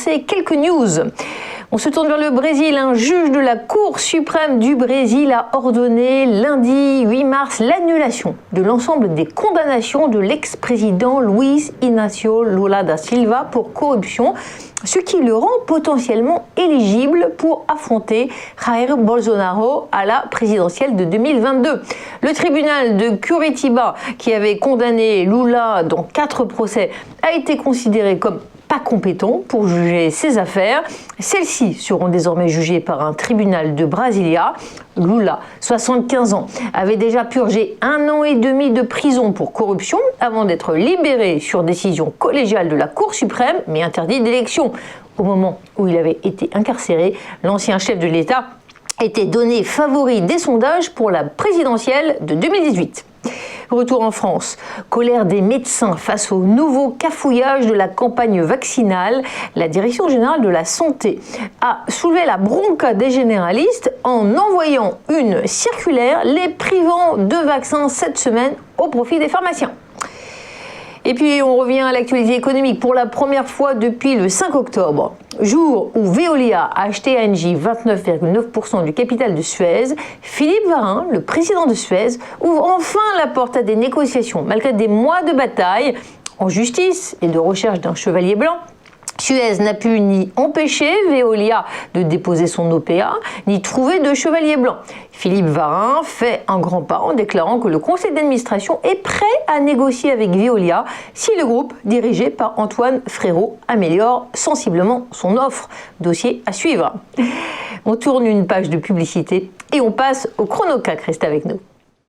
commencer, quelques news. On se tourne vers le Brésil. Un juge de la Cour suprême du Brésil a ordonné lundi 8 mars l'annulation de l'ensemble des condamnations de l'ex-président Luiz Inácio Lula da Silva pour corruption, ce qui le rend potentiellement éligible pour affronter Jair Bolsonaro à la présidentielle de 2022. Le tribunal de Curitiba, qui avait condamné Lula dans 4 procès, a été considéré comme pas compétent pour juger ces affaires. Celles-ci seront désormais jugées par un tribunal de Brasilia. Lula, 75 ans, avait déjà purgé 1 an et demi de prison pour corruption avant d'être libéré sur décision collégiale de la Cour suprême, mais interdit d'élection. Au moment où il avait été incarcéré, l'ancien chef de l'État était donné favori des sondages pour la présidentielle de 2018. Retour en France. Colère des médecins face au nouveau cafouillage de la campagne vaccinale. La Direction générale de la santé a soulevé la bronca des généralistes en envoyant une circulaire les privant de vaccins cette semaine au profit des pharmaciens. Et puis on revient à l'actualité économique. Pour la première fois depuis le 5 octobre, jour où Veolia a acheté à Engie 29,9% du capital de Suez, Philippe Varin, le président de Suez, ouvre enfin la porte à des négociations. Malgré des mois de bataille en justice et de recherche d'un chevalier blanc, Suez n'a pu ni empêcher Veolia de déposer son OPA, ni trouver de chevalier blanc. Philippe Varin fait un grand pas en déclarant que le conseil d'administration est prêt à négocier avec Veolia si le groupe, dirigé par Antoine Frérot, améliore sensiblement son offre. Dossier à suivre. On tourne une page de publicité et on passe au chrono-CAC. Restez avec nous.